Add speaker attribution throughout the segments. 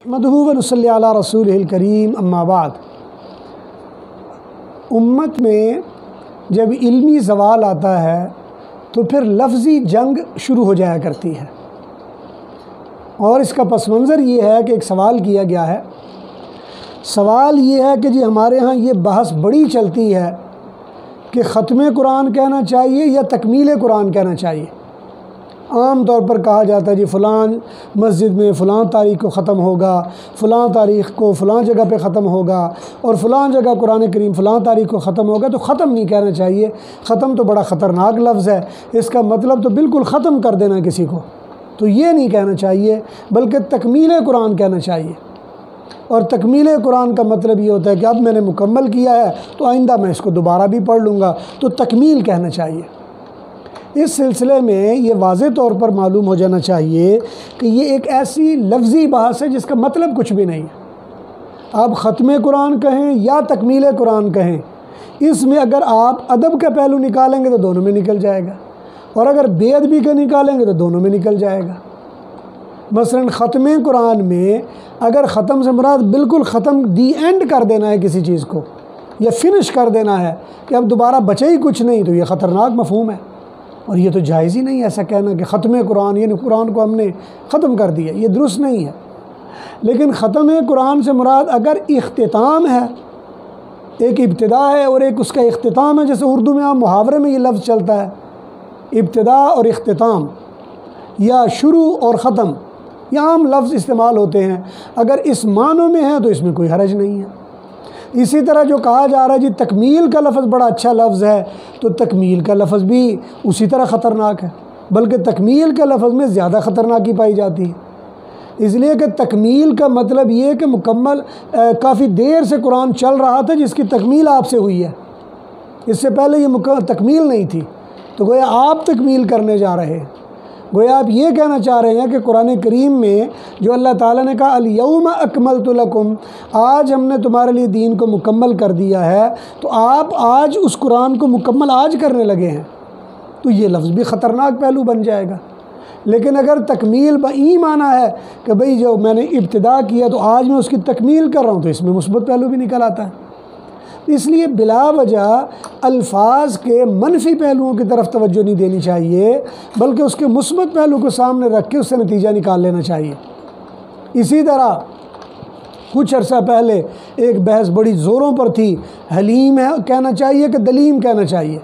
Speaker 1: نحمدہ و نصلی علی رسولہ الکریم اما بعد۔ امت میں جب علمی زوال آتا ہے تو پھر لفظی جنگ شروع ہو جایا کرتی ہے، اور اس کا پس منظر یہ ہے کہ ایک سوال کیا گیا ہے۔ سوال یہ ہے کہ جی ہمارے ہاں یہ بحث بڑی چلتی ہے کہ ختم قرآن کہنا چاہیے یا تکمیل قرآن کہنا چاہیے۔ عام طور پر کہا جاتا ہے جی فلاں مسجد میں فلاں تاریخ کو ختم ہوگا، فلاں تاریخ کو فلاں جگہ پہ ختم ہوگا، اور فلاں جگہ قرآن کریم فلاں تاریخ کو ختم ہوگا، تو ختم نہیں کہنا چاہیے۔ ختم تو بڑا خطرناک لفظ ہے، اس کا مطلب تو بالکل ختم کر دینا کسی کو، تو یہ نہیں کہنا چاہیے بلکہ تکمیل قرآن کہنا چاہیے۔ اور تکمیل قرآن کا مطلب یہ ہوتا ہے کہ اب میں نے مکمل کیا ہے تو آئندہ میں اس کو دوبارہ بھی پڑھ لوں گا، تو تکمیل کہنا چاہیے۔ اس سلسلے میں یہ واضح طور پر معلوم ہو جانا چاہیے کہ یہ ایک ایسی لفظی بحث ہے جس کا مطلب کچھ بھی نہیں ہے۔ آپ ختم قرآن کہیں یا تکمیل قرآن کہیں، اس میں اگر آپ ادب کا پہلو نکالیں گے تو دونوں میں نکل جائے گا، اور اگر بے ادبی کا نکالیں گے تو دونوں میں نکل جائے گا۔ مثلا ختم قرآن میں اگر ختم سے مراد بالکل ختم دی اینڈ کر دینا ہے کسی چیز کو، یا فنش کر دینا ہے کہ اب دوبارہ بچے ہی کچھ نہیں، تو یہ خطرناک مفہوم ہے، اور یہ تو جائز ہی نہیں ایسا کہنا کہ ختم قرآن یعنی قرآن کو ہم نے ختم کر دیا، یہ درست نہیں ہے۔ لیکن ختم قرآن سے مراد اگر اختتام ہے، ایک ابتدا ہے اور ایک اس کا اختتام ہے، جیسے اردو میں عام محاورے میں یہ لفظ چلتا ہے ابتدا اور اختتام، یا شروع اور ختم، یہ عام لفظ استعمال ہوتے ہیں، اگر اس معنوں میں ہیں تو اس میں کوئی حرج نہیں ہے۔ اسی طرح جو کہا جا رہا ہے جی تکمیل کا لفظ بڑا اچھا لفظ ہے، تو تکمیل کا لفظ بھی اسی طرح خطرناک ہے، بلکہ تکمیل کے لفظ میں زیادہ خطرناکی پائی جاتی ہے، اس لیے کہ تکمیل کا مطلب یہ کہ مکمل کافی دیر سے قرآن چل رہا تھا جس کی تکمیل آپ سے ہوئی ہے، اس سے پہلے یہ تکمیل نہیں تھی، تو گویا آپ تکمیل کرنے جا رہے ہیں۔ گویا آپ یہ کہنا چاہ رہے ہیں کہ قرآن کریم میں جو اللہ تعالیٰ نے کہا الیوم اکملت لکم، آج ہم نے تمہارے لیے دین کو مکمل کر دیا ہے، تو آپ آج اس قرآن کو مکمل آج کرنے لگے ہیں، تو یہ لفظ بھی خطرناک پہلو بن جائے گا۔ لیکن اگر تکمیل بئی معنی ہے کہ بھئی جو میں نے ابتدا کیا تو آج میں اس کی تکمیل کر رہا ہوں، تو اس میں مثبت پہلو بھی نکل آتا ہے۔ اس لیے بلا وجہ الفاظ کے منفی پہلوؤں کی طرف توجہ نہیں دینی چاہیے، بلکہ اس کے مثبت پہلو کو سامنے رکھ کے اس سے نتیجہ نکال لینا چاہیے۔ اسی طرح کچھ عرصہ پہلے ایک بحث بڑی زوروں پر تھی، حلیم ہے کہنا چاہیے کہ دلیم کہنا چاہیے،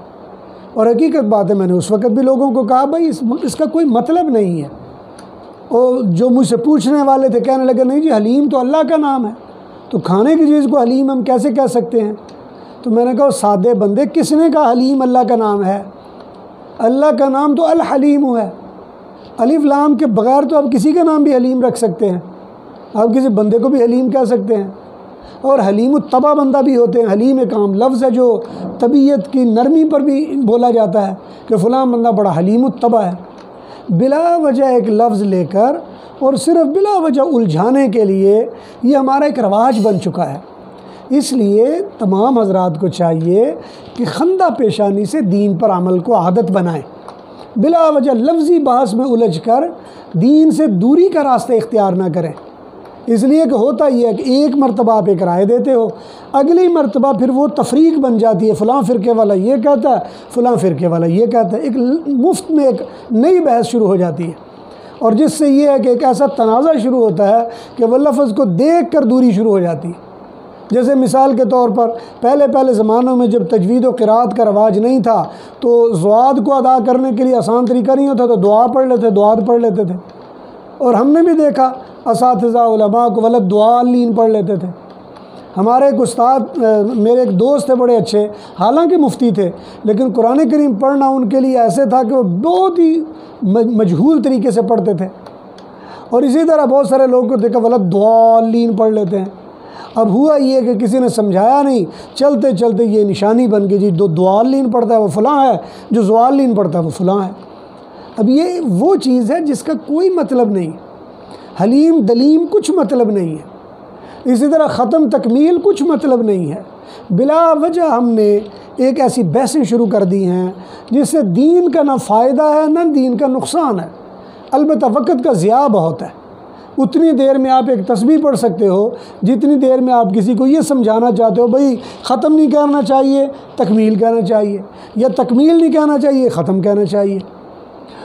Speaker 1: اور حقیقت بات ہے میں نے اس وقت بھی لوگوں کو کہا بھائی اس کا کوئی مطلب نہیں ہے، اور جو مجھ سے پوچھنے والے تھے کہنے لگے نہیں جی حلیم تو اللہ کا نام ہے، تو کھانے کی چیز کو حلیم ہم کیسے کہہ سکتے ہیں؟ تو میں نے کہا سادے بندے، کس نے کہا حلیم اللہ کا نام ہے؟ اللہ کا نام تو الحلیم ہے، الف لام کے بغیر تو آپ کسی کا نام بھی حلیم رکھ سکتے ہیں، آپ کسی بندے کو بھی حلیم کہہ سکتے ہیں، اور حلیم الطبع بندہ بھی ہوتے ہیں۔ حلیم ایک عام لفظ ہے جو طبیعت کی نرمی پر بھی بولا جاتا ہے کہ فلاں بندہ بڑا حلیم الطبع ہے۔ بلا وجہ ایک لفظ لے کر اور صرف بلا وجہ الجھانے کے لیے یہ ہمارا ایک رواج بن چکا ہے۔ اس لیے تمام حضرات کو چاہیے کہ خندہ پیشانی سے دین پر عمل کو عادت بنائیں، بلا وجہ لفظی بحث میں الجھ کر دین سے دوری کا راستہ اختیار نہ کریں۔ اس لیے کہ ہوتا یہ ہے کہ ایک مرتبہ آپ ایک رائے دیتے ہو، اگلی مرتبہ پھر وہ تفریق بن جاتی ہے، فلاں فرقے والا یہ کہتا ہے، فلاں فرقے والا یہ کہتا ہے، ایک مفت میں ایک نئی بحث شروع ہو جاتی ہے، اور جس سے یہ ہے کہ ایک ایسا تنازع شروع ہوتا ہے کہ وہ لفظ کو دیکھ کر دوری شروع ہو جاتی ہے۔ جیسے مثال کے طور پر پہلے زمانوں میں جب تجوید و قرات کا رواج نہیں تھا تو ضاد کو ادا کرنے کے لیے آسان طریقہ نہیں ہوتا، تو دعا پڑھ لیتے، دعات پڑھ لیتے تھے، اور ہم نے بھی دیکھا اساتذہ علماء کو ولد دعالین پڑھ لیتے تھے۔ ہمارے ایک استاد، میرے ایک دوست تھے بڑے اچھے، حالانکہ مفتی تھے، لیکن قرآن کریم پڑھنا ان کے لیے ایسے تھا کہ وہ بہت ہی مجہول طریقے سے پڑھتے تھے، اور اسی طرح بہت سارے لوگوں کو دیکھا ولد دعالین پڑھ لیتے ہیں۔ اب ہوا یہ کہ کسی نے سمجھایا نہیں، چلتے چلتے یہ نشانی بن گئی جی جو دعالین پڑھتا ہے وہ فلاں ہے، جو زوالین پڑھتا ہے وہ فلاں ہے۔ اب یہ وہ چیز ہے جس کا کوئی مطلب نہیں، حلیم دلیم کچھ مطلب نہیں ہے، اسی طرح ختم تکمیل کچھ مطلب نہیں ہے۔ بلا وجہ ہم نے ایک ایسی بحثیں شروع کر دی ہیں جس سے دین کا نہ فائدہ ہے نہ دین کا نقصان ہے، البتہ وقت کا ضیاع بہت ہے۔ اتنی دیر میں آپ ایک تسبیح پڑھ سکتے ہو جتنی دیر میں آپ کسی کو یہ سمجھانا چاہتے ہو بھئی ختم نہیں کہنا چاہیے تکمیل کہنا چاہیے، یا تکمیل نہیں کہنا چاہیے ختم کہنا چاہیے۔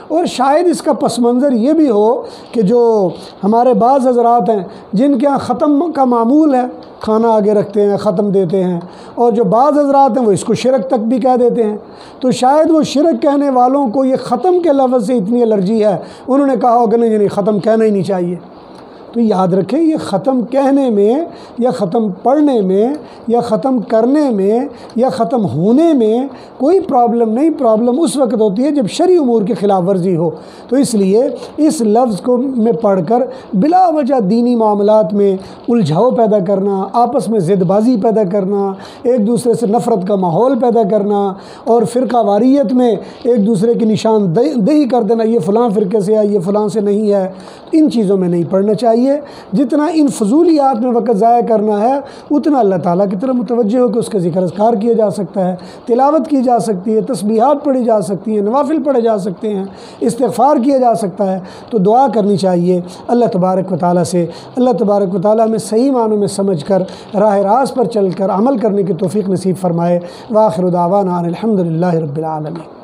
Speaker 1: اور شاید اس کا پس منظر یہ بھی ہو کہ جو ہمارے بعض حضرات ہیں جن کے ہاں ختم کا معمول ہے، کھانا آگے رکھتے ہیں ختم دیتے ہیں، اور جو بعض حضرات ہیں وہ اس کو شرک تک بھی کہہ دیتے ہیں، تو شاید وہ شرک کہنے والوں کو یہ ختم کے لفظ سے اتنی الرجی ہے، انہوں نے کہا ہوگا نہیں ختم کہنا ہی نہیں چاہیے۔ تو یاد رکھیں یہ ختم کہنے میں یا ختم پڑھنے میں یا ختم کرنے میں یا ختم ہونے میں کوئی پرابلم نہیں، پرابلم اس وقت ہوتی ہے جب شرعی امور کی خلاف ورزی ہو۔ تو اس لیے اس لفظ کو میں پڑھ کر بلا وجہ دینی معاملات میں الجھاؤ پیدا کرنا، آپس میں ضد بازی پیدا کرنا، ایک دوسرے سے نفرت کا ماحول پیدا کرنا، اور فرقہ واریت میں ایک دوسرے کی نشان دہی کر دینا، یہ فلاں فرقے سے ہے یہ فلاں سے نہیں ہے، ان چیزوں میں نہیں پڑھنا چاہیے۔ جتنا ان فضولیات میں وقت ضائع کرنا ہے اتنا اللہ تعالیٰ کی طرف متوجہ ہو کہ اس کا ذکر اذکار کیا جا سکتا ہے، تلاوت کی جا سکتی ہے، تسبیحات پڑھی جا سکتی ہیں، نوافل پڑھے جا سکتے ہیں، استغفار کیا جا سکتا ہے، تو دعا کرنی چاہیے اللہ تبارک و تعالیٰ سے۔ اللہ تبارک و تعالیٰ ہمیں صحیح معنوں میں سمجھ کر راہ راست پر چل کر عمل کرنے کی توفیق نصیب فرمائے۔ وآخر دعوانا ان الحمد للہ رب العالمین۔